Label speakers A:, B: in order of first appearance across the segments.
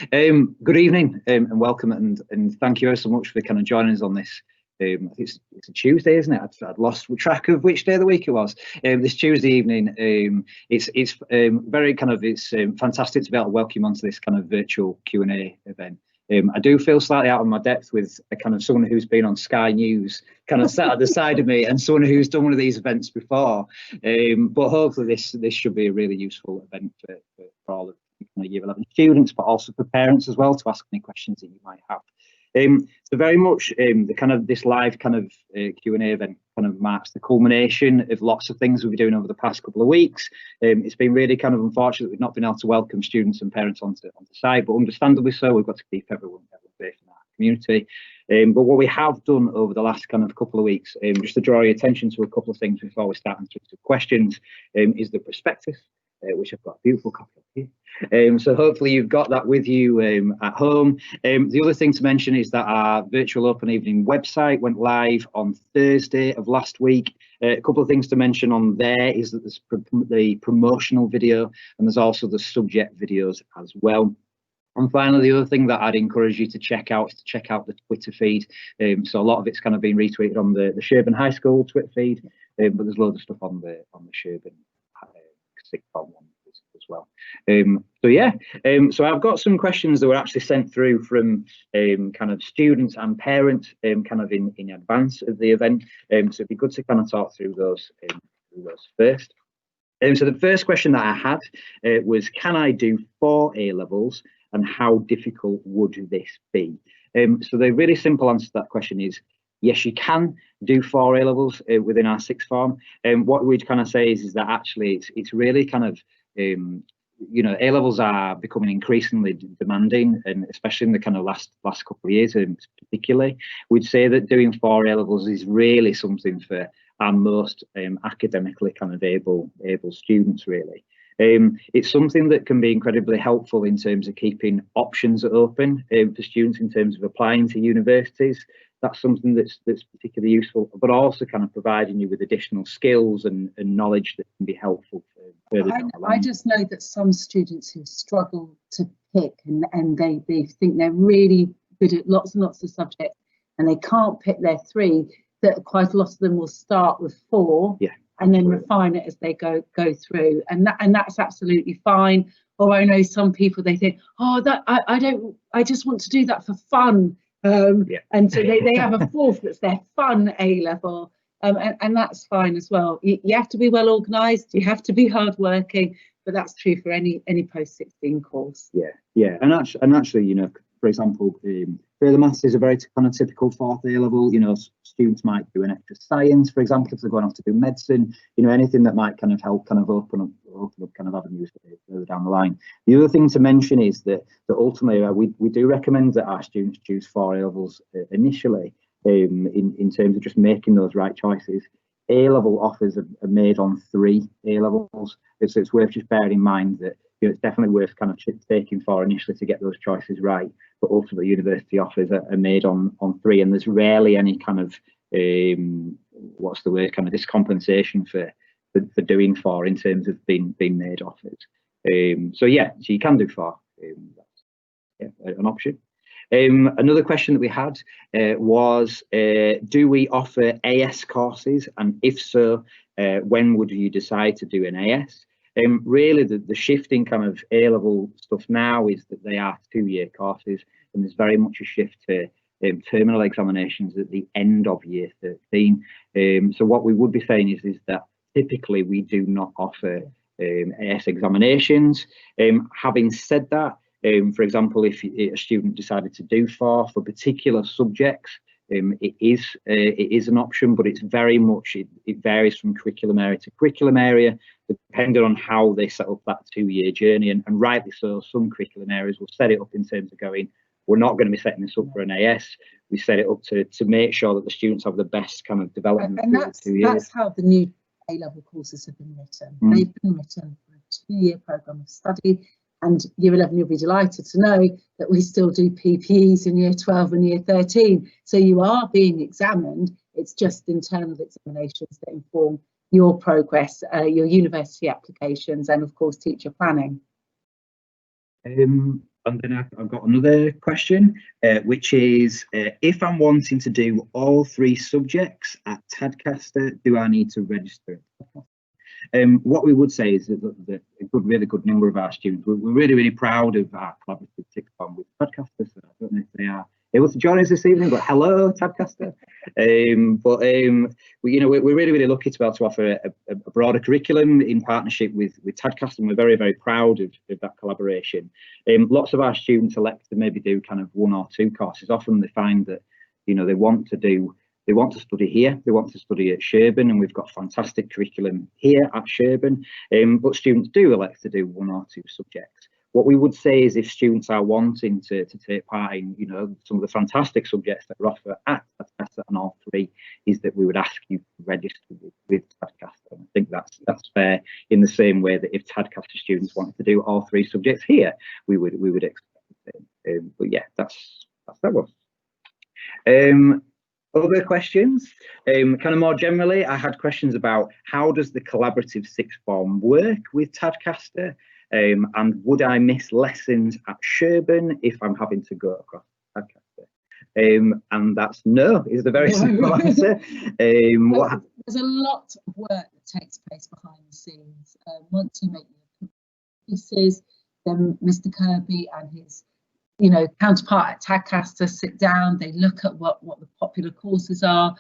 A: Good evening and welcome, and thank you so much for kind of joining us on this. I think it's a Tuesday, isn't it? I'd lost track of which day of the week it was. This Tuesday evening, it's very kind of fantastic to be able to welcome you onto this kind of virtual Q&A event. I do feel slightly out of my depth with a kind of someone who's been on Sky News kind of sat at the side of me, and someone who's done one of these events before. But hopefully this should be a really useful event for all of Year 11 students, but also for parents as well, to ask any questions that you might have. So very much the kind of this live kind of Q&A event kind of marks the culmination of lots of things we've been doing over the past couple of weeks. It's been really kind of unfortunate that we've not been able to welcome students and parents onto site, but understandably so. We've got to keep everyone safe in our community. But what we have done over the last kind of couple of weeks, just to draw your attention to a couple of things before we start answering some questions, is the prospectus, which I've got a beautiful copy of here. So hopefully you've got that with you at home. The other thing to mention is that our virtual open evening website went live on Thursday of last week. A couple of things to mention on there is that there's the promotional video, and there's also the subject videos as well. And finally, the other thing that I'd encourage you to check out is to check out the Twitter feed. So a lot of it's kind of been retweeted on the Sherborne High School Twitter feed, but there's loads of stuff on the Sherborne 6thForm one as well. So I've got some questions that were actually sent through from kind of students and parents kind of in advance of the event. So it'd be good to kind of talk through those first. So the first question that I had was, can I do 4 A-levels, and how difficult would this be? So the really simple answer to that question is yes, you can do 4 A-levels within our 6th form. What we'd kind of say is that actually it's really kind of A-levels are becoming increasingly demanding, and especially in the kind of last couple of years, particularly, we'd say that doing 4 A-levels is really something for our most academically kind of able students, really. It's something that can be incredibly helpful in terms of keeping options open for students in terms of applying to universities. That's something that's particularly useful, but also kind of providing you with additional skills and knowledge that can be helpful for further down the line.
B: I just know that some students who struggle to pick and they think they're really good at lots and lots of subjects and they can't pick their 3, that quite a lot of them will start with 4.
A: Yeah.
B: And then refine it as they go through, and that's absolutely fine. Or I know some people, they think, oh, that I just want to do that for fun, and so they have a 4th that's their fun A-level, and that's fine as well. You have to be well organised, you have to be hardworking, but that's true for any post-16 course.
A: Yeah, and actually, for example, further maths is a very kind of typical 4th A-level. Students might do an extra science, for example, if they're going off to do medicine. Anything that might kind of help kind of open up kind of avenues further down the line. The other thing to mention is that ultimately we do recommend that our students choose 4 A-levels initially, in terms of just making those right choices. A-level offers are made on 3 A-levels, so it's worth just bearing in mind that it's definitely worth kind of taking 4 initially to get those choices right, but ultimately university offers are made on 3, and there's rarely any kind of what's the word, kind of discompensation for doing 4 in terms of being made offers. So you can do 4. That's an option. Another question that we had was, do we offer AS courses, and if so, when would you decide to do an AS? Really, the shifting kind of A-level stuff now is that they are 2-year courses, and there's very much a shift to terminal examinations at the end of year 13. So what we would be saying is that typically we do not offer AS examinations. Having said that, for example, if a student decided to do 4 for particular subjects, it is an option, but it's very much, it varies from curriculum area to curriculum area, depending on how they set up that 2-year journey, and rightly so. Some curriculum areas will set it up in terms of going, we're not going to be setting this up for an AS. We set it up to make sure that the students have the best kind of development.
B: And that's how the new A-level courses have been written. They've been written for a 2-year programme of study. And Year 11, you'll be delighted to know that we still do PPEs in Year 12 and Year 13. So you are being examined. It's just internal examinations that inform your progress, your university applications, and of course teacher planning.
A: And then I've got another question, which is, if I'm wanting to do all 3 subjects at Tadcaster, do I need to register? What we would say is that a really good number of our students, we're really, really proud of our collaborative 6th Form with Tadcaster. So I don't know if they are able to join us this evening, but hello, Tadcaster. We're really, really lucky to be able to offer a broader curriculum in partnership with Tadcaster, and we're very, very proud of that collaboration. Lots of our students elect to maybe do kind of 1 or 2 courses. Often they find that, they want to study here, they want to study at Sherborne, and we've got fantastic curriculum here at Sherborne, but students do elect to do 1 or 2 subjects. What we would say is, if students are wanting to take part in, some of the fantastic subjects that are offered at Tadcaster and all 3, is that we would ask you to register with Tadcaster. And I think that's fair, in the same way that if Tadcaster students wanted to do all 3 subjects here, we would expect the same. But yeah, that's that one. Other questions? Kind of more generally, I had questions about how does the collaborative 6th Form work with Tadcaster, and would I miss lessons at Sherborne if I'm having to go across Tadcaster? And that's no, is the very simple answer.
B: There's a lot of work that takes place behind the scenes. Once you make your pieces, then Mr. Kirby and his counterpart at Tadcaster sit down, they look at what the popular courses are,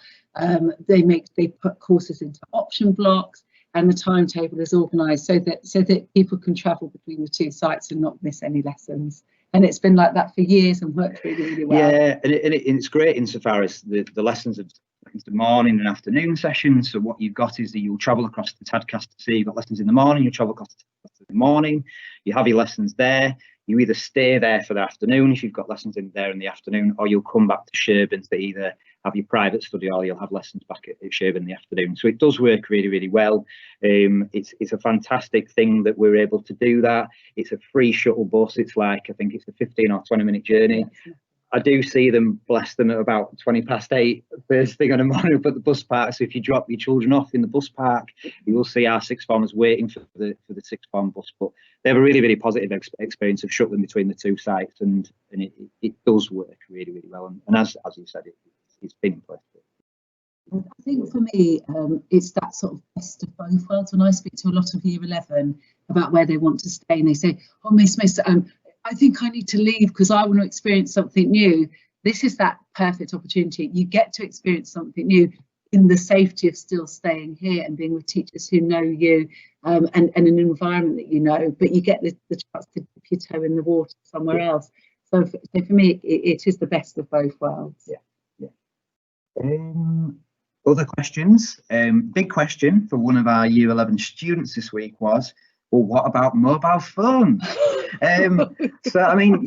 B: they put courses into option blocks, and the timetable is organised so that people can travel between the 2 sites and not miss any lessons. And it's been like that for years and worked really, really well. Yeah,
A: and it's great insofar as the lessons of the morning and afternoon sessions. So what you've got is that you'll travel across the Tadcaster. So you've got lessons in the morning, you travel across in the morning, you have your lessons there. You either stay there for the afternoon if you've got lessons in there in the afternoon, or you'll come back to Sherborne to either have your private study or you'll have lessons back at Sherborne in the afternoon. So it does work really, really well. It's a fantastic thing that we're able to do that. It's a free shuttle bus. It's like, I think it's a 15 or 20-minute journey. I do see them, bless them, at about 8:20 first thing on the morning up at the bus park. So if you drop your children off in the bus park, you will see our 6th Formers waiting for the 6th Form bus. But they have a really, really positive experience of shuttling between the 2 sites, and it does work really, really well. And as you said, it's been impressive.
B: I think for me, it's that sort of best of both worlds. When I speak to a lot of Year 11 about where they want to stay, and they say, "Oh, Miss, I think I need to leave because I want to experience something new." This is that perfect opportunity. You get to experience something new in the safety of still staying here and being with teachers who know you, and an environment that you know, but you get the chance to dip your toe in the water somewhere else. So for me, it is the best of both worlds.
A: Yeah. Other questions? Big question for one of our Year 11 students this week was, well, what about mobile phones? So, I mean,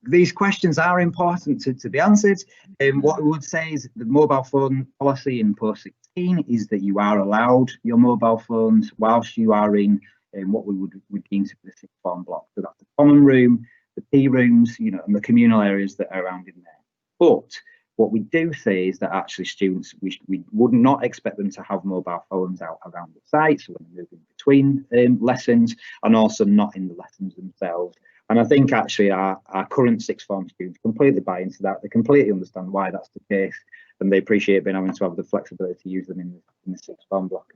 A: these questions are important to be answered. What we would say is the mobile phone policy in post 16 is that you are allowed your mobile phones whilst you are in what we would deem to be the 6th Form block. So that's the common room, the P rooms, and the communal areas that are around in there. But what we do say is that actually students, we would not expect them to have mobile phones out around the site, so when they're moving between lessons, and also not in the lessons themselves. And I think actually our current 6th Form students completely buy into that. They completely understand why that's the case, and they appreciate being able to have the flexibility to use them in the 6th Form block.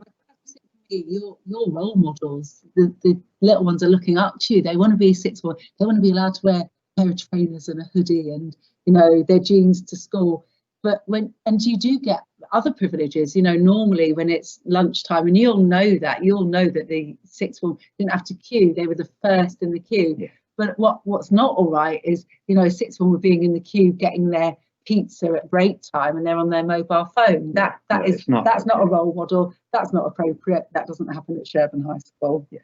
B: Your role models, the little ones are looking up to you. They want to be a 6th Form. They want to be allowed to wear a pair of trainers and a hoodie and their jeans to school. But you do get other privileges, normally when it's lunchtime, and you'll know that the 6th Form didn't have to queue, they were the first in the queue. Yeah. But what's not all right is 6th Form were being in the queue getting their pizza at break time and they're on their mobile phone. That's not a role model. That's not appropriate. That doesn't happen at Sherborne High School. Yeah.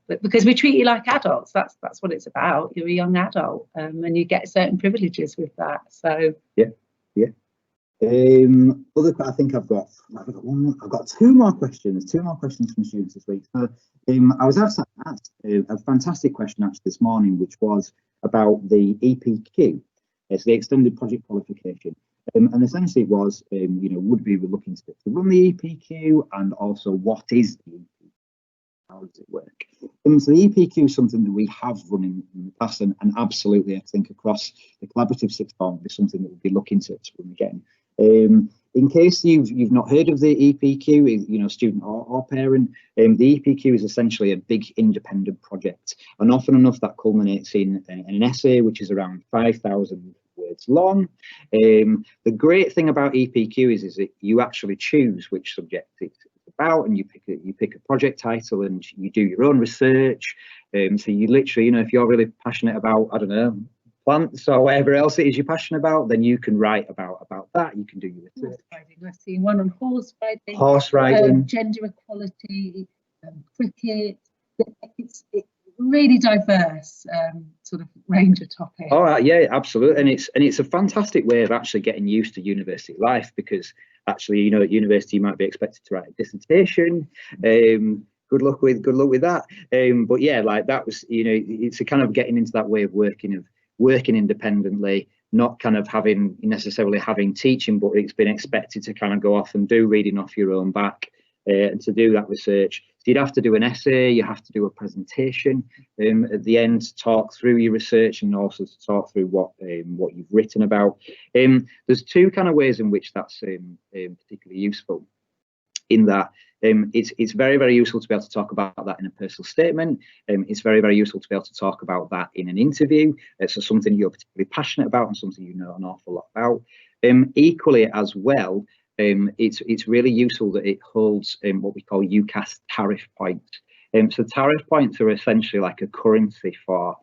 B: But because we treat you like adults, that's what it's about. You're a young adult, and you get certain privileges with that. So
A: yeah. I think I've got 2 more questions. 2 more questions from students this week. So I was asked a fantastic question actually this morning, which was about the EPQ. It's the extended project qualification. And essentially it was, would we be looking to run the EPQ, and also what is the EPQ? how does it work? So the EPQ is something that we have run in the past, and absolutely, I think across the collaborative sixth form is something that we'll be looking to run again. In case you've not heard of the EPQ, you know, student or parent, the EPQ is essentially a big independent project, and often enough that culminates in an essay which is around 5,000 words long. The great thing about EPQ is that you actually choose which subject it's about, and you pick a project title and you do your own research. So you literally, you know, if you're really passionate about, I don't know, plants or whatever else it is you're passionate about, then you can write about that. You can do your research.
B: Horse riding. I've seen one on horse riding.
A: Horse riding.
B: Gender equality, cricket. It's really diverse sort of range of topics.
A: All right, yeah, absolutely, and it's a fantastic way of actually getting used to university life, because actually, you know, at university you might be expected to write a dissertation. Good luck with that. But yeah, like that was, you know, it's a kind of getting into that way of working independently, not kind of necessarily having teaching, but it's been expected to kind of go off and do reading off your own back, and to do that research. So you'd have to do an essay, you have to do a presentation at the end to talk through your research, and also to talk through what you've written about. There's two kind of ways in which that's particularly useful. In that it's very, very useful to be able to talk about that in a personal statement. It's very, very useful to be able to talk about that in an interview. So something you're particularly passionate about and something you know an awful lot about. Equally as well, it's really useful that it holds what we call UCAS tariff points. So tariff points are essentially like a currency for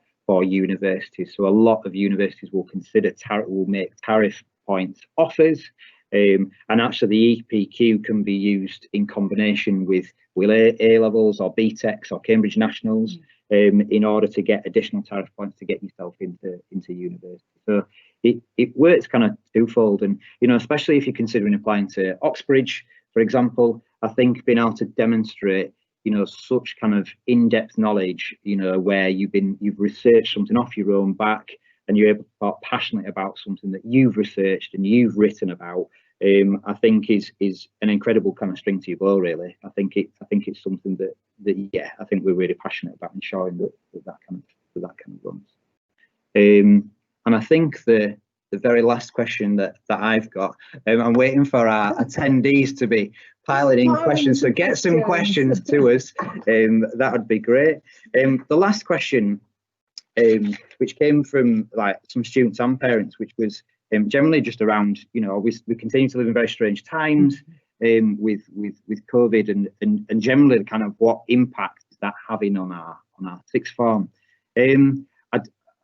A: universities. So a lot of universities will make tariff points offers. And actually the EPQ can be used in combination with A-levels or BTECs or Cambridge Nationals, in order to get additional tariff points to get yourself into university. So it works kind of twofold, and you know, especially if you're considering applying to Oxbridge, for example, I think being able to demonstrate, you know, such kind of in-depth knowledge, you know, where you've researched something off your own back, and you're able to talk passionately about something that you've researched and you've written about, I think is an incredible kind of string to your bow, really. I think it's something that yeah, I think we're really passionate about ensuring that kind of runs. And I think the very last question that I've got, I'm waiting for our attendees to be piling in questions, so get some questions to us. That would be great. The last question, which came from like some students and parents, which was generally just around, you know, we continue to live in very strange times with COVID, and generally the kind of what impact is that having on our sixth form.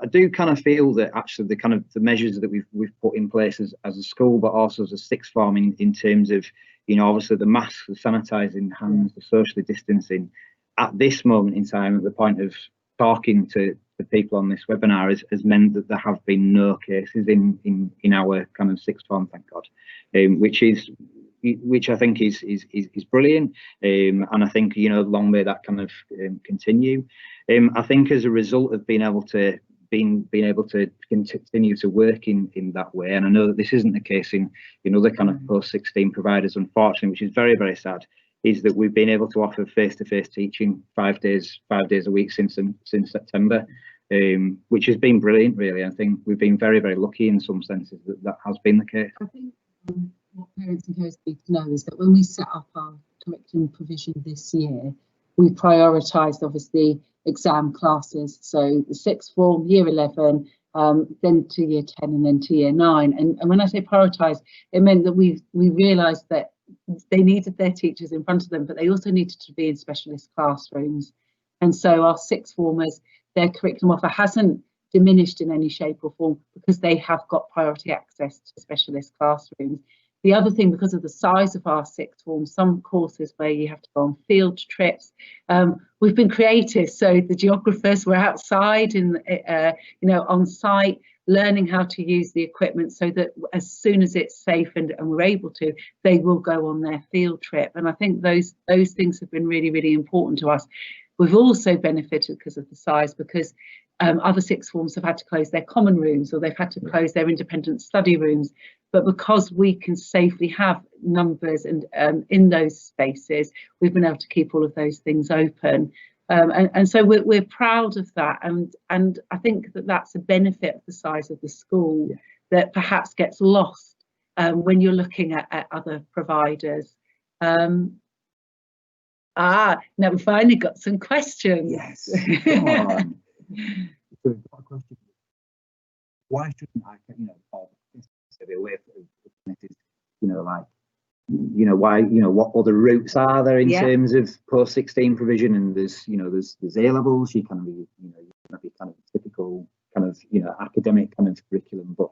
A: I do kind of feel that actually the measures that we've put in place as a school, but also as a sixth form, in terms of, you know, obviously the masks, the sanitising hands, the socially distancing, at this moment in time, at the point of talking to the people on this webinar, has meant that there have been no cases in our kind of sixth form, thank God, which I think is brilliant, and I think, you know, long may that kind of continue. I think as a result of being able to continue to work in that way, and I know that this isn't the case in other kind of post-16 providers, unfortunately, which is very, very sad, is that we've been able to offer face-to-face teaching 5 days a week since September, which has been brilliant, really. I think we've been very, very lucky in some senses that has been the case.
B: I think what parents and carers need to know is that when we set up our curriculum provision this year, we prioritised obviously exam classes, so the sixth form, year 11, then to year 10, and then to year 9. And when I say prioritise, it meant that we realised that they needed their teachers in front of them, but they also needed to be in specialist classrooms. And so our sixth formers, their curriculum offer hasn't diminished in any shape or form, because they have got priority access to specialist classrooms. The other thing, because of the size of our sixth form, some courses where you have to go on field trips, we've been creative. So the geographers were outside and on site, learning how to use the equipment, so that as soon as it's safe and we're able to, they will go on their field trip. And I think those things have been really, really important to us. We've also benefited because of the size, because other sixth forms have had to close their common rooms, or they've had to close their independent study rooms. But because we can safely have numbers and in those spaces, we've been able to keep all of those things open. And so we're proud of that, and I think that that's a benefit of the size of the school that perhaps gets lost when you're looking at other providers. Now we've finally got some questions.
A: Yes. Come on. So we've got a question. Why shouldn't I, be away from it? Like, why, what other routes are there in terms of post-16 provision? And there's A-levels. You can be, you can be kind of typical kind of, academic kind of curriculum, but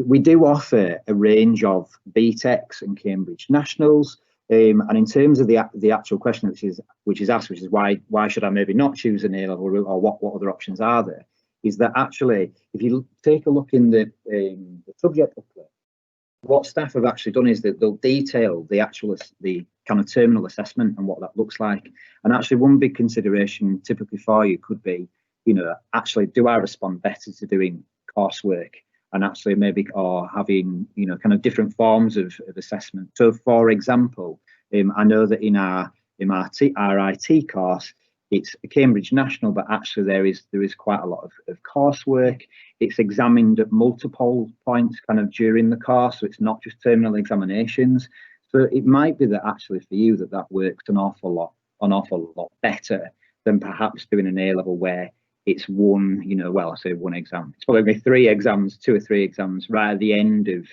A: we do offer a range of BTECs and Cambridge Nationals. And in terms of the actual question which is asked, which is why should I maybe not choose an A-level route, or what other options are there, is that actually, if you take a look in the subject booklet, what staff have actually done is that they'll detail the kind of terminal assessment and what that looks like. And actually, one big consideration typically for you could be, actually, do I respond better to doing coursework? And actually maybe, or having, kind of different forms of assessment. So for example, I know that in our IT course, it's a Cambridge National, but actually there is quite a lot of coursework. It's examined at multiple points kind of during the course, so it's not just terminal examinations. So it might be that actually for you that works an awful lot better than perhaps doing an A-level where it's one, I say one exam. It's probably 3 exams, 2 or 3 exams right at the end of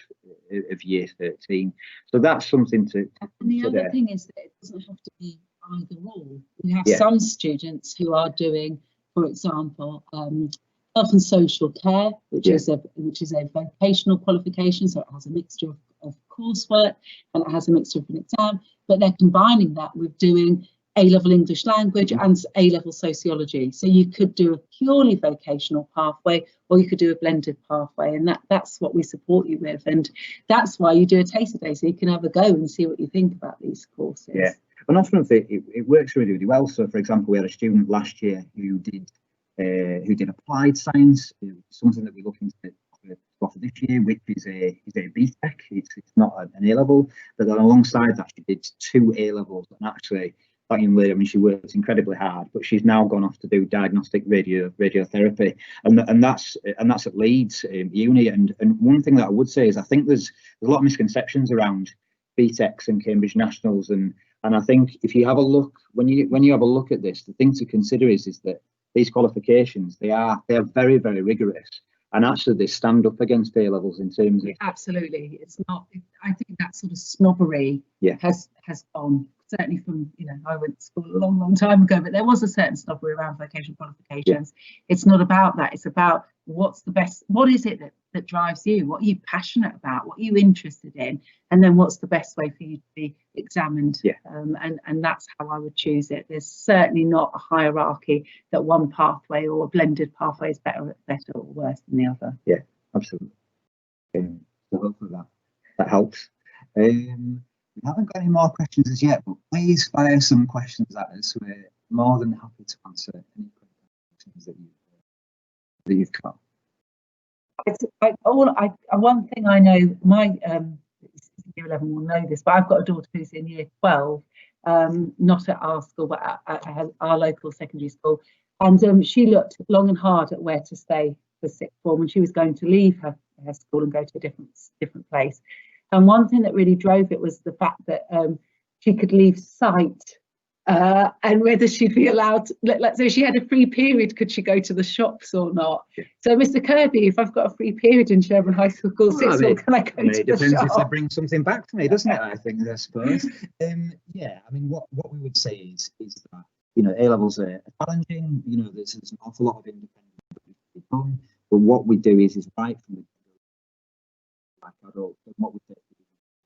A: year 13. So that's something to
B: And the other thing is that it doesn't have to be either or. We have some students who are doing, for example, health and social care, which is a vocational qualification, so it has a mixture of coursework and it has a mixture of an exam, but they're combining that with doing A-level English language and A-level sociology. So you could do a purely vocational pathway, or you could do a blended pathway, and that's what we support you with. And that's why you do a taster day, so you can have a go and see what you think about these courses. Yeah,
A: and often it works really, really well. So for example, we had a student last year who did applied science, something that we're looking to offer this year, which is a BTEC. It's not an A-level, but then alongside that she did 2 A-levels, and actually that young lady, she works incredibly hard, but she's now gone off to do diagnostic radiotherapy, and that's at Leeds Uni. And one thing that I would say is I think there's a lot of misconceptions around BTECs and Cambridge Nationals, and I think if you have a look, when you have a look at this, the thing to consider is that these qualifications, they are very, very rigorous, and actually they stand up against A-levels in terms of
B: absolutely. It's not. I think that sort of snobbery has gone. Certainly from, I went to school a long, long time ago, but there was a certain snobbery around vocational qualifications. It's not about that. It's about what is it that drives you? What are you passionate about? What are you interested in? And then what's the best way for you to be examined? And that's how I would choose it. There's certainly not a hierarchy that one pathway or a blended pathway is better or worse than the other.
A: Yeah, absolutely. So hopefully that helps. We haven't got any more questions as yet, but please fire some questions at us. We're more than happy to answer any questions that you've got.
B: One thing I know, my year 11 will know this, but I've got a daughter who's in year 12, not at our school, but at our local secondary school. And she looked long and hard at where to stay for 6th form when she was going to leave her school and go to a different place. And one thing that really drove it was the fact that she could leave sight, and whether she'd be allowed, let's say she had a free period, could she go to the shops or not? So, Mr. Kirby, if I've got a free period in Sherborne High School, can I go to the shop?
A: It depends if they bring something back to me, doesn't it? I think, I suppose. What we would say is that A-levels are challenging. There's an awful lot of independent that we can done, but what we do is right from the adult, and what we say,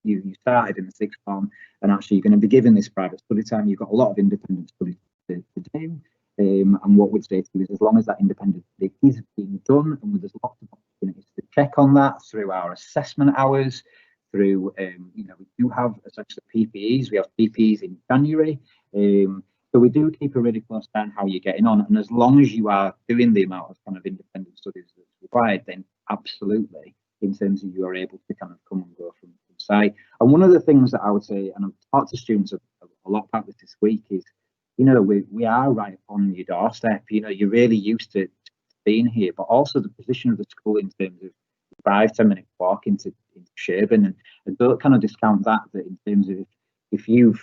A: you started in the 6th form, and actually you're going to be given this private study time. You've got a lot of independent study to do, and what we'd say to you is, as long as that independent study is being done, and there's lots of opportunities to check on that through our assessment hours, through we do have essentially PPEs. We have PPEs in January, so we do keep a really close eye on how you're getting on, and as long as you are doing the amount of kind of independent studies that's required, then absolutely, in terms of you are able to kind of come and go from site. And one of the things that I would say, and I've talked to students a lot about this week, is, you know, we are right on your doorstep. You know, you're really used to being here, but also the position of the school in terms of 5-10 minute walk into Sherborne, and don't kind of discount that in terms of if you've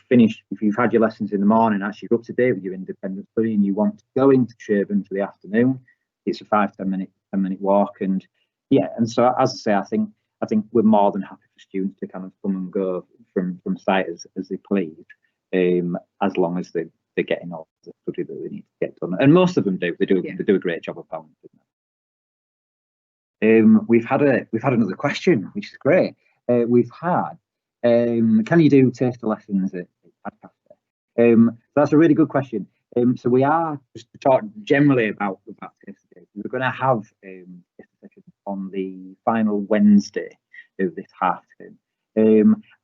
A: had your lessons in the morning, actually you're up to date with your independent study and you want to go into Sherborne for the afternoon, it's a 5-10 minute walk. And yeah, and so as I say, I think we're more than happy for students to kind of come and go from site as they please, as long as they're getting all the study that they need to get done. And most of them do. They do a great job of balancing that. We've had another question, which is great. We've had, can you do taster lessons at Tadcaster? So that's a really good question. So we are, just to talk generally about taster days, we're going to have a session on the final Wednesday of this half term.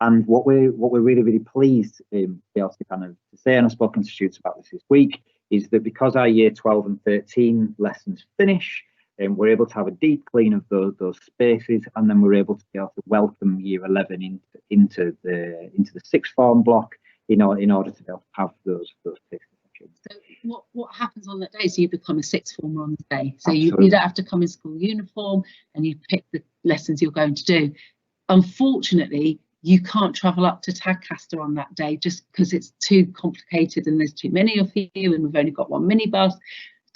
A: And what we're really pleased to be able to kind of say, and I've spoken to students about this week, is that because our year 12 and 13 lessons finish, we're able to have a deep clean of those spaces, and then we're able to be able to welcome year 11 into the 6th form block in order to be able to have those taster sessions.
B: So what happens on that day? So you become a 6th former on the day. So you don't have to come in school uniform, and you pick the lessons you're going to do. Unfortunately, you can't travel up to Tadcaster on that day just because it's too complicated and there's too many of you, and we've only got one minibus.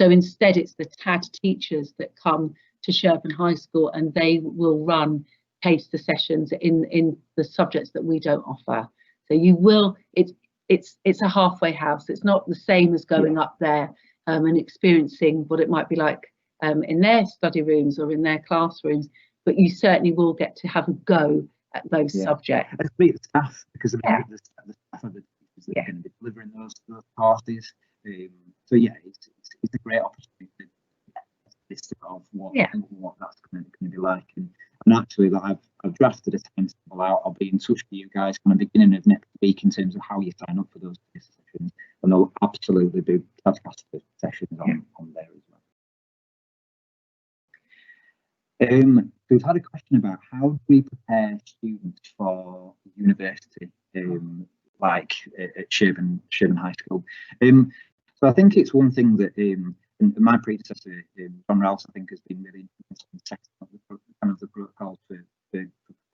B: So instead, it's the TAD teachers that come to Sherborne High School, and they will run taster sessions in the subjects that we don't offer. So you will, it's a halfway house. It's not the same as going up there and experiencing what it might be like in their study rooms or in their classrooms, but you certainly will get to have a go at those subjects.
A: And meet the staff, because the staff are the teachers that are going to be delivering those courses. So yeah, it's a great opportunity to get a list of what that's going to be like. And actually, that I've drafted a timetable out. I'll be in touch with you guys kind of beginning of next week in terms of how you sign up for those sessions, and there'll absolutely be Tadcaster sessions on there as well. We've had a question about how do we prepare students for university, like at Sherborne High School. So I think it's one thing that my predecessor, John Rouse, I think has been really interested in setting up the protocol for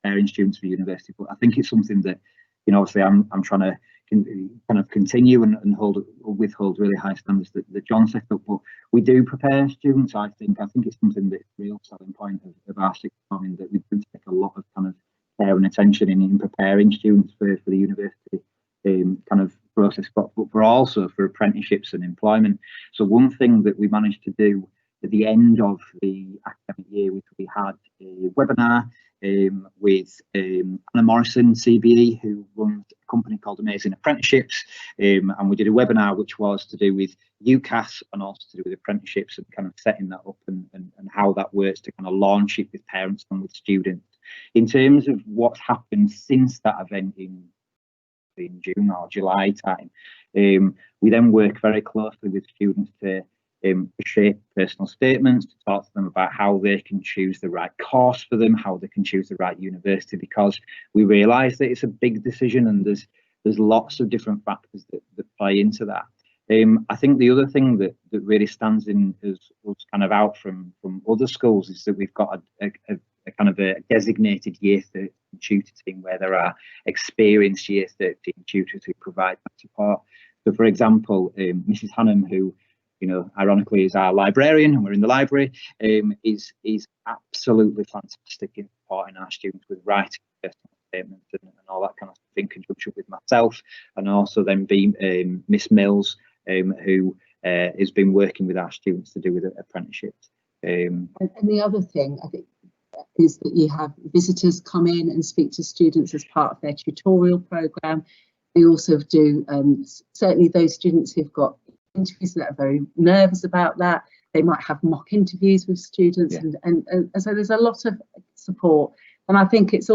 A: preparing students for university. But I think it's something that, you know, obviously I'm trying to kind of continue and withhold really high standards that John set up. But we do prepare students. I think it's something that's a real selling point of our 6th form, that we do take a lot of kind of care and attention in preparing students for the university kind of process, but also for apprenticeships and employment. So one thing that we managed to do at the end of the academic year, which we had a webinar with Anna Morrison, CBE, who runs a company called Amazing Apprenticeships, and we did a webinar which was to do with UCAS and also to do with apprenticeships, and kind of setting that up and how that works to kind of launch it with parents and with students. In terms of what's happened since that event in June or July time, we then work very closely with students to shape personal statements, to talk to them about how they can choose the right course for them, how they can choose the right university, because we realise that it's a big decision and there's lots of different factors that play into that. I think the other thing that really stands in as kind of out from other schools is that we've got a kind of a designated year 13 tutor team, where there are experienced year 13 tutors who provide that support. So, for example, Mrs. Hannum, who, you know, ironically is our librarian, and we're in the library, is absolutely fantastic in supporting our students with writing personal statements and all that kind of stuff, in conjunction with myself, and also then being Miss Mills, who has been working with our students to do with apprenticeships.
B: And the other thing, I think, is that you have visitors come in and speak to students as part of their tutorial programme. We also do, certainly those students who've got interviews that are very nervous about that, they might have mock interviews with students, and so there's a lot of support. And I think it's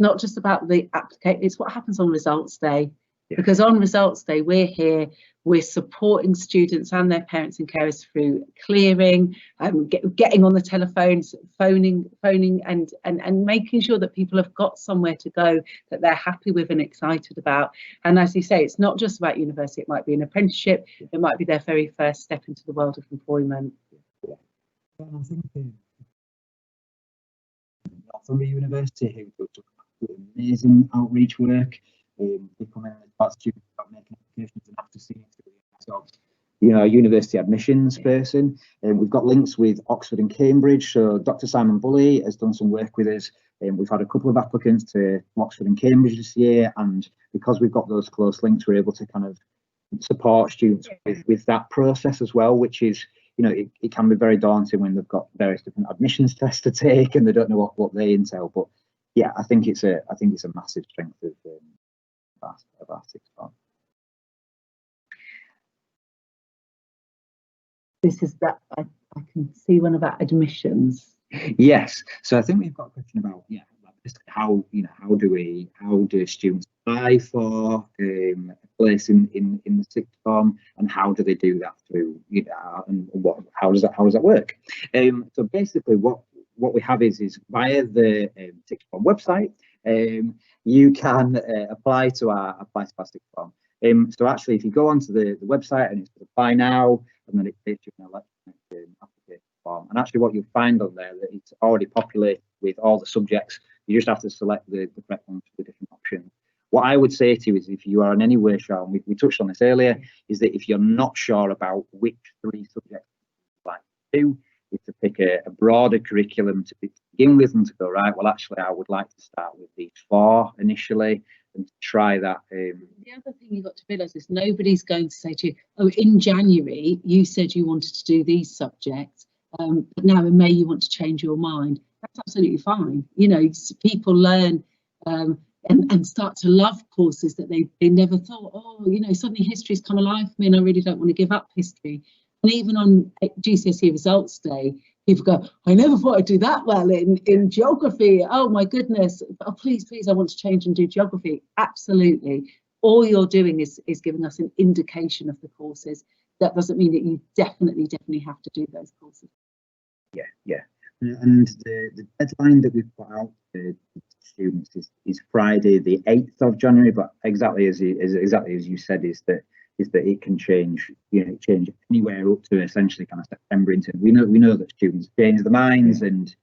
B: not just about the application, it's what happens on results day. Because on results day, we're here, We're supporting students and their parents and carers through clearing, getting on the telephones, phoning and making sure that people have got somewhere to go that they're happy with and excited about. And as you say, it's not just about university, it might be an apprenticeship, it might be their very first step into the world of employment.
A: I think from the university who do amazing outreach work. They come in as part students about making applications and after seeing through a university admissions person. We've got links with Oxford and Cambridge. So Dr. Simon Bully has done some work with us. We've had a couple of applicants to Oxford and Cambridge this year, and because we've got those close links, we're able to kind of support students with that process as well, which is, it can be very daunting when they've got various different admissions tests to take and they don't know what they entail. But yeah, I think it's a massive strength of our 6th Form.
B: This is that I can see one about admissions.
A: Yes, so I think we've got a question about how do students apply for a place in the 6th Form, and how do they do that through and how does that work? So basically what we have is via the 6th Form website, you can apply to our 6th Form. So actually, if you go onto the website and it's apply now, and then it takes you an electronic application form, and actually what you'll find on there that it's already populated with all the subjects. You just have to select the correct ones for the different options. What I would say to you is, if you are in any way sure, and we touched on this earlier, is that if you're not sure about which 3 subjects you'd like to do, is to pick a broader curriculum to begin with, and to go, right, well, actually, I would like to start with these 4 initially, and to try that. The
B: other thing you've got to realise is nobody's going to say to you, oh, in January, you said you wanted to do these subjects, but now in May, you want to change your mind. That's absolutely fine. People learn and start to love courses that they never thought, suddenly history's come alive for me and I really don't want to give up history. And even on GCSE results day, people go, I never thought I'd do that well in geography. Oh my goodness. Oh, please, I want to change and do geography. Absolutely. All you're doing is giving us an indication of the courses. That doesn't mean that you definitely have to do those courses.
A: Yeah. And the deadline that we've put out to students is Friday, the 8th of January. But exactly as you said, is that it can change. Change anywhere up to essentially kind of September into. We know that students change their minds, and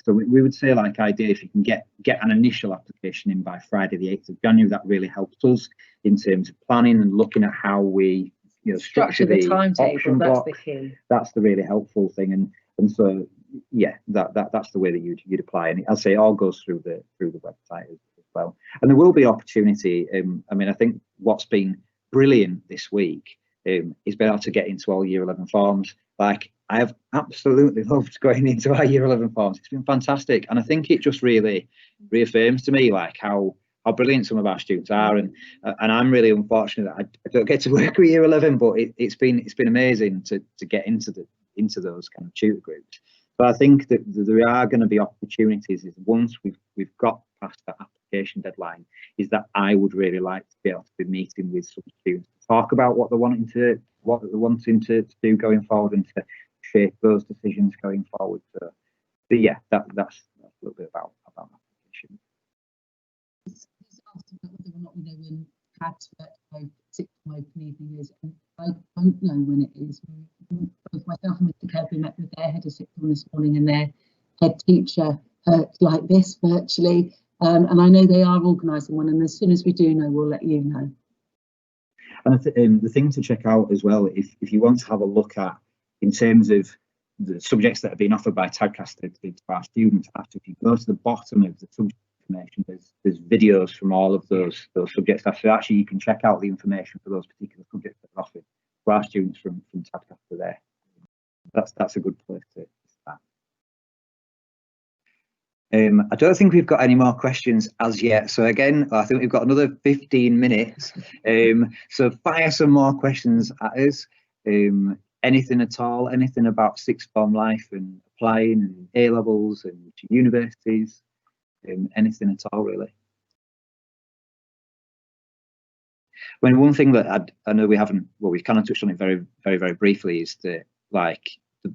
A: so we would say, like, ideally, if you can get an initial application in by Friday, the 8th of January, that really helps us in terms of planning and looking at how we structure the timetable. That's the key. That's the really helpful thing, and so. Yeah, that's the way that you'd apply, and I'll say it all goes through the website as well. And there will be opportunity. I think what's been brilliant this week is being able to get into all Year 11 forms. Like, I have absolutely loved going into our Year 11 forms. It's been fantastic, and I think it just really reaffirms to me like how brilliant some of our students are, and I'm really unfortunate that I don't get to work with Year 11, but it's been amazing to get into those kind of tutor groups. But I think that there are going to be opportunities is once we've got past that application deadline, is that I would really like to be able to be meeting with some students to talk about what they're wanting to do going forward, and to shape those decisions going forward. So yeah, that's a little bit about application.
B: Whether or not we know when CAD's 6th Form open evening is, and I don't know when it is. Both myself and Mr. Kirby met with their head of 6th Form this morning, and their head teacher like this virtually, and I know they are organising one, and as soon as we do know, we'll let you know.
A: And the thing to check out as well, if you want to have a look at, in terms of the subjects that are being offered by Tadcaster to our students, after, if you go to the bottom of the subject information, there's videos from all of those subjects. So actually you can check out the information for those particular subjects that are offered to our students from Tadcaster there. That's a good place to start. I don't think we've got any more questions as yet. So again, I think we've got another 15 minutes. So fire some more questions at us. Anything at all, anything about 6th Form life and applying and A-levels and universities, anything at all really. I mean, one thing that I know we haven't, well, we've kind of touched on it very briefly, is the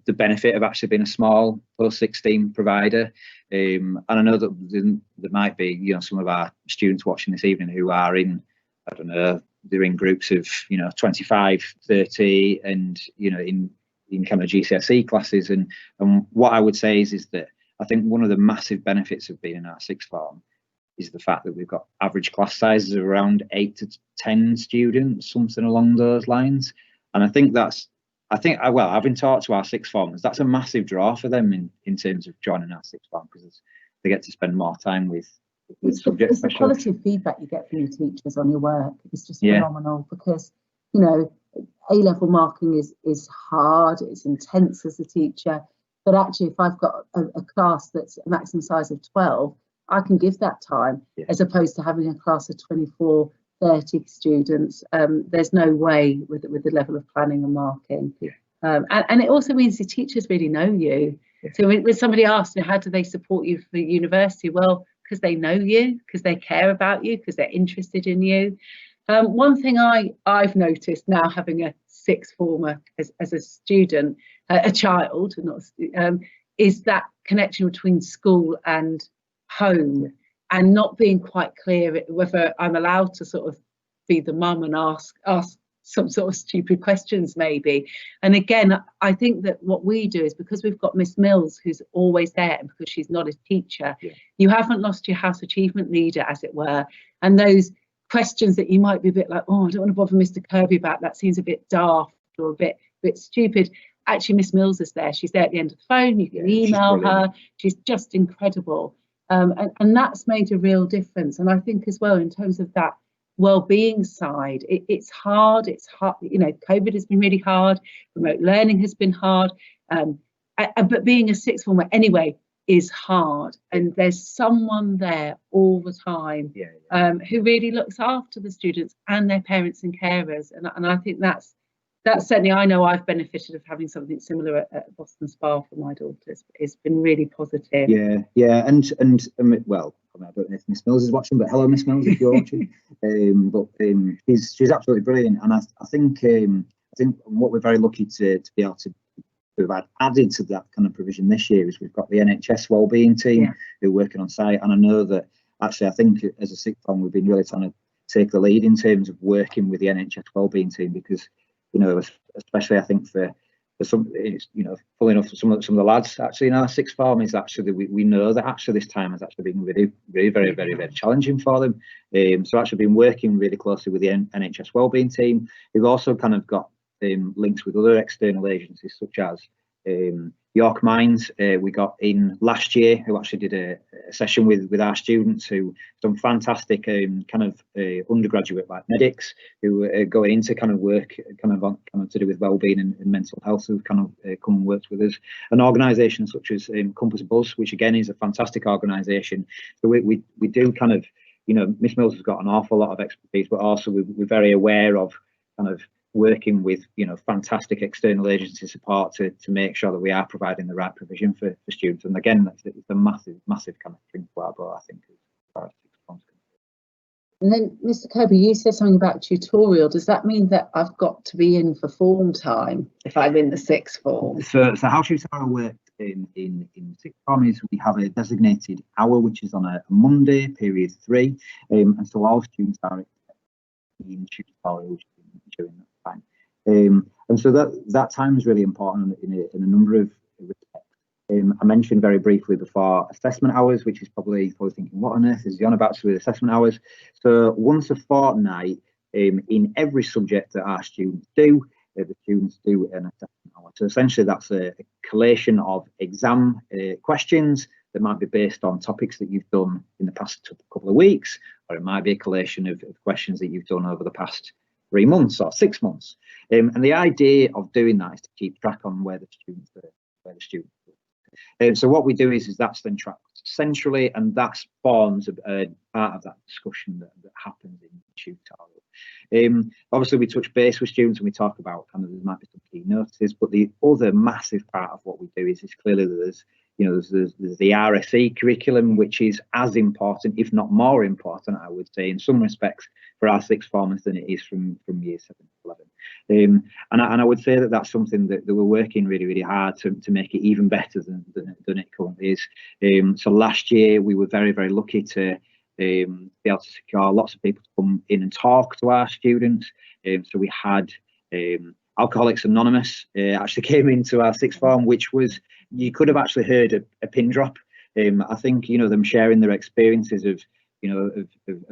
A: the benefit of actually being a small post-16 provider. And I know that there might be, you know, some of our students watching this evening who are in, I don't know, they're in groups of, you know, 25, 30, and, you know, in kind of GCSE classes. And what I would say is that I think one of the massive benefits of being in our sixth form is the fact that we've got average class sizes of around 8 to 10 students, something along those lines. And I think well, having talked to our sixth formers, that's a massive draw for them in terms of joining our sixth form, because they get to spend more time with subjects.
B: It's the quality of feedback you get from your teachers on your work. It's just phenomenal, because, you know, A-level marking is hard, it's intense as a teacher, but actually if I've got a class that's a maximum size of 12, I can give that time, as opposed to having a class of 24, 30 students. There's no way with the level of planning and marking. And it also means the teachers really know you. So when somebody asks, how do they support you for university? Well, because they know you, because they care about you, because they're interested in you. One thing I've noticed now, having a sixth former as a student, a child, is that connection between school and home, and not being quite clear whether I'm allowed to sort of be the mum and ask some sort of stupid questions maybe. And again, I think that what we do is, because we've got Miss Mills who's always there, and because she's not a teacher, you haven't lost your house achievement leader, as it were. And those questions that you might be a bit like, oh, I don't want to bother Mr. Kirby about, that seems a bit daft or a bit stupid. Actually, Miss Mills is there. She's there at the end of the phone. You can email her. She's just incredible. And that's made a real difference. And I think as well, in terms of that well-being side, it's hard. You know, COVID has been really hard. Remote learning has been hard. But being a sixth former anyway is hard. And there's someone there all the time who really looks after the students and their parents and carers. And I think that's certainly, I know I've benefited of having something similar at Boston Spa for my daughters. It's been really positive.
A: And well, I don't know if Miss Mills is watching, but hello, Miss Mills, if you're watching. She's absolutely brilliant, and I think what we're very lucky to be able to have added to that kind of provision this year is we've got the NHS wellbeing team who are working on site, and I know that actually I think as a sixth form we've been really trying to take the lead in terms of working with the NHS wellbeing team, because, you know, especially I think for some, you know, funnily enough, some of the lads actually in our sixth form, is actually we know that actually this time has actually been really very challenging for them. So actually been working really closely with the NHS wellbeing team. We've also kind of got links with other external agencies such as York Mines. We got in last year, who actually did a session with our students, who some fantastic kind of undergraduate like medics who are going into kind of work kind of to do with wellbeing and mental health, who've kind of come and worked with us. An organisation such as Compass Buzz, which again is a fantastic organisation. So we do kind of, you know, Miss Mills has got an awful lot of expertise, but also we're very aware of kind of working with, you know, fantastic external agency support to make sure that we are providing the right provision for students. And again, it's a massive kind of string to our bow, I think.
B: And then, Mr. Kirby, you said something about tutorial. Does that mean that I've got to be in for form time if I'm in the sixth form?
A: So how tutorial works in sixth form is we have a designated hour, which is on a Monday, period 3, and so all students are in tutorial during that time. And so that time is really important in a number of respects. I mentioned very briefly before assessment hours, which is probably thinking, what on earth is he on about with assessment hours? So once a fortnight, in every subject that our students do, the students do an assessment hour. So essentially that's a collation of exam questions that might be based on topics that you've done in the past couple of weeks, or it might be a collation of questions that you've done over the past 3 months or 6 months. And the idea of doing that is to keep track on where the students are. So what we do is that's then tracked centrally, and that forms a part of that discussion that happens in tutorial. Obviously we touch base with students and we talk about kind of, there might be some key notices, but the other massive part of what we do is clearly that there's, there's the RSE curriculum, which is as important, if not more important, I would say, in some respects, for our sixth formers than it is from year 7 to 11. And I would say that that's something that we're working really, really hard to make it even better than it currently is. So last year we were very, very lucky to be able to secure lots of people to come in and talk to our students. So we had Alcoholics Anonymous actually came into our sixth form, which was, you could have actually heard a pin drop. I think, them sharing their experiences of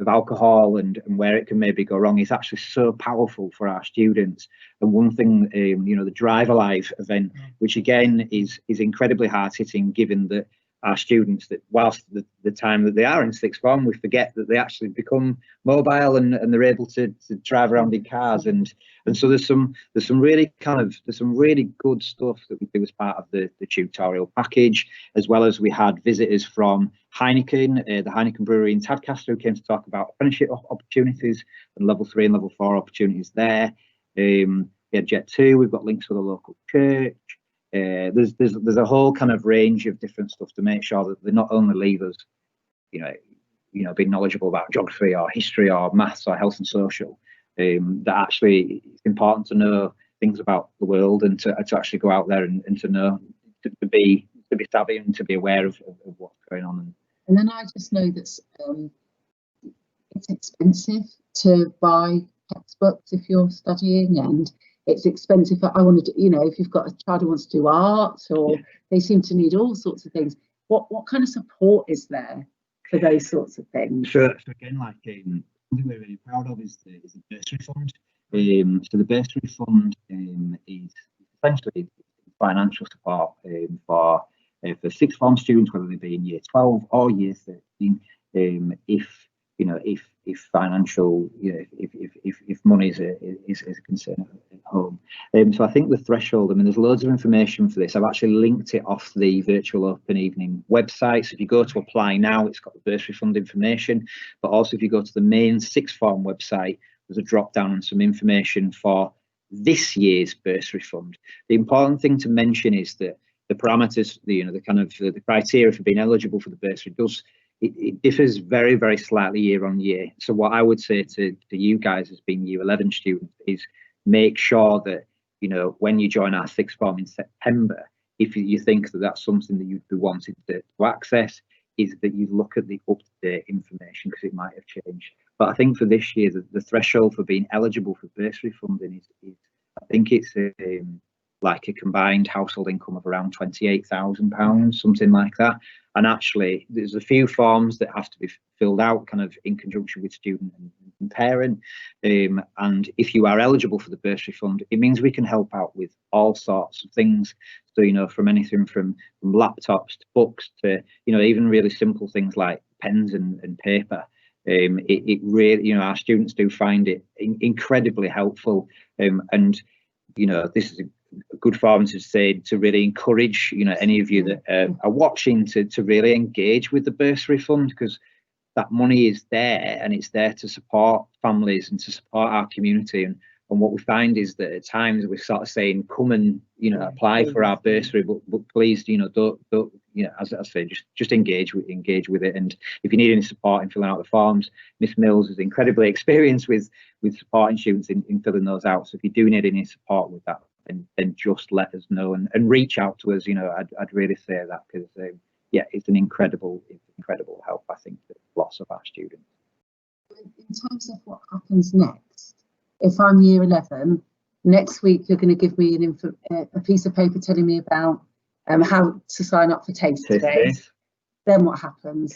A: alcohol and where it can maybe go wrong is actually so powerful for our students. And one thing, the Drive Alive event, which again is incredibly hard hitting, given that our students, that whilst the time that they are in sixth form, we forget that they actually become mobile and they're able to drive around in cars, and so there's some really good stuff that we do as part of the tutorial package, as well as we had visitors from Heineken, the Heineken brewery in Tadcaster, who came to talk about apprenticeship opportunities and level 3 and level 4 opportunities there. We had Jet 2, we've got links with a local church. There's a whole kind of range of different stuff to make sure that they not only leave us, being knowledgeable about geography or history or maths or health and social, that actually it's important to know things about the world and to actually go out there and to know, to be savvy and to be aware of what's going on.
B: And then I just know that it's expensive to buy textbooks if you're studying, and it's expensive. I want to do, if you've got a child who wants to do art, or they seem to need all sorts of things. What kind of support is there for those sorts of things?
A: Sure. So again, something we're really proud of is the bursary fund. So the bursary fund is essentially financial support for sixth form students, whether they be in year 12 or year 13, if financial, if money is a concern at home. So I think the threshold, there's loads of information for this. I've actually linked it off the Virtual Open Evening website. So if you go to apply now, it's got the bursary fund information, but also if you go to the main sixth form website, there's a drop down and some information for this year's bursary fund. The important thing to mention is that the parameters, the criteria for being eligible for the bursary it differs very, very slightly year on year. So what I would say to you guys as being year 11 students is make sure that, when you join our sixth form in September, if you think that that's something that you'd be wanting to access, is that you look at the up-to-date information, because it might have changed. But I think for this year, the threshold for being eligible for bursary funding is I think it's like a combined household income of around £28,000, something like that. And actually, there's a few forms that have to be filled out kind of in conjunction with student and parent. And if you are eligible for the bursary fund, it means we can help out with all sorts of things. So, from anything from laptops to books to, even really simple things like pens and paper. It really, our students do find it incredibly helpful. And, this is a good forum to say, to really encourage, any of you that are watching to really engage with the bursary fund, because that money is there and it's there to support families and to support our community. And what we find is that at times we're sort of saying, come and, apply for our bursary, but please, don't, as I say, just engage with it. And if you need any support in filling out the forms, Miss Mills is incredibly experienced with supporting students in filling those out. So if you do need any support with that, then just let us know and reach out to us. I'd really say that, because it's an incredible help, I think, to lots of our students.
B: In terms of what happens next, if I'm year 11, next week you're going to give me a piece of paper telling me about how to sign up for taste days. Then what happens?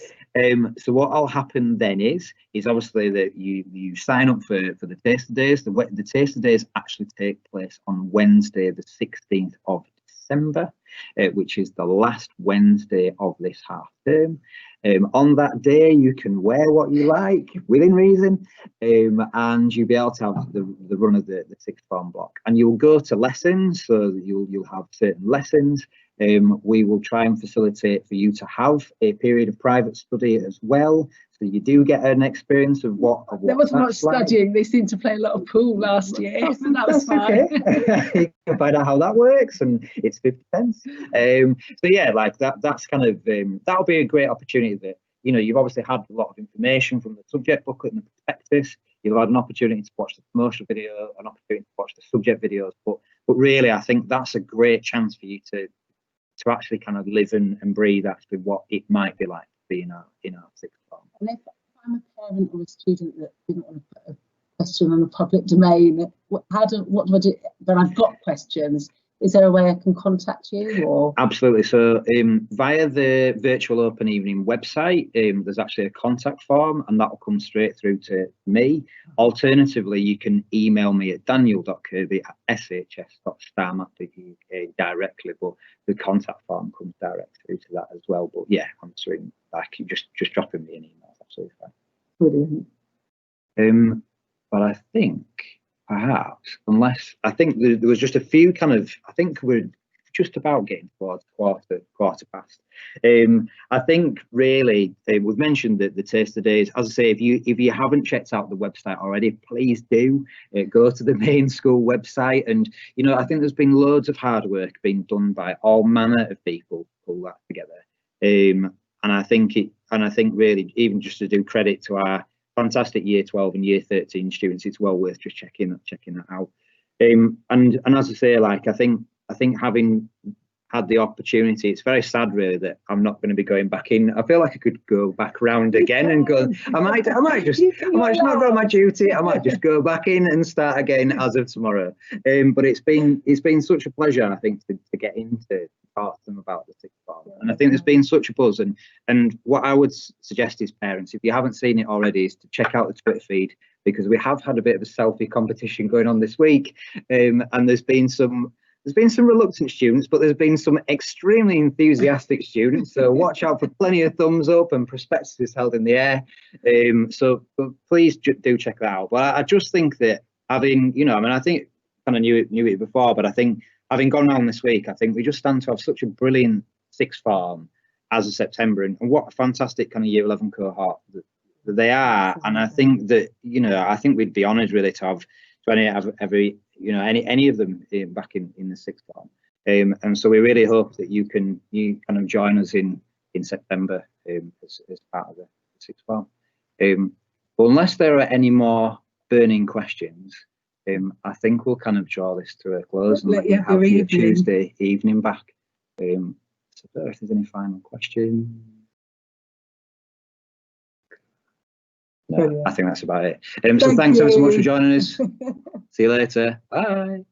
A: So what will happen then is obviously that you sign up for the taster days. The taster days actually take place on Wednesday, the 16th of December, which is the last Wednesday of this half term. On that day, you can wear what you like within reason, and you'll be able to have the run of the sixth form block. And you'll go to lessons, so that you'll have certain lessons. We will try and facilitate for you to have a period of private study as well, so you do get an experience of what
B: there wasn't much studying.
A: Like.
B: They seemed to play a lot of pool last year, but that was fine.
A: Okay. You can find out how that works, and it's 50 pence. So yeah, like that's kind of that'll be a great opportunity. That, you know, you've obviously had a lot of information from the subject booklet and the prospectus. You've had an opportunity to watch the promotional video, an opportunity to watch the subject videos, but really, I think that's a great chance for you to actually kind of live and breathe actually what it might be like to be in our 6th form.
B: And if I'm a parent or a student that didn't want to put a question on the public domain, what do I do when I've got questions? Is there a way I can contact you? Or
A: Absolutely. So via the Virtual Open Evening website, there's actually a contact form, and that will come straight through to me. Alternatively, you can email me at daniel.kirby@shs.starmap.uk directly, but the contact form comes direct through to that as well. But yeah, answering, like, you just dropping me an email, absolutely fine.
B: brilliant.
A: But I think perhaps, unless, I think there was just a few kind of, I think we're just about getting towards quarter past. I think really we've mentioned that the taster days, as I say, if you haven't checked out the website already, please do go to the main school website. And you know, I think there's been loads of hard work being done by all manner of people to pull that together. And I think really, even just to do credit to our fantastic year 12 and year 13 students, it's well worth just checking that out. And as I say, like, I think having had the opportunity, it's very sad really that I'm not going to be going back in. I feel like I could go back round again and go, I might just not go on my duty. I might just go back in and start again as of tomorrow. But it's been such a pleasure, I think, to get into talk to them about the 6th form. And I think there's been such a buzz, and what I would suggest is, parents, if you haven't seen it already, is to check out the Twitter feed, because we have had a bit of a selfie competition going on this week, and there's been some reluctant students, but there's been some extremely enthusiastic students, so watch out for plenty of thumbs up and prospectuses held in the air. So please do check that out. But I just think that having, you know, I mean, I think kind of knew it before, but I think having gone on this week, I think we just stand to have such a brilliant 6th form as of September, and what a fantastic kind of year 11 cohort that they are. And I think that, you know, I think we'd be honoured really to have any of them back in the 6th form. And so we really hope that you kind of join us in September as part of the 6th form. But unless there are any more burning questions, I think we'll kind of draw this to a close and let you have your Tuesday evening back. So if there's any final questions. No, I think that's about it. So thanks ever so much for joining us. See you later. Bye.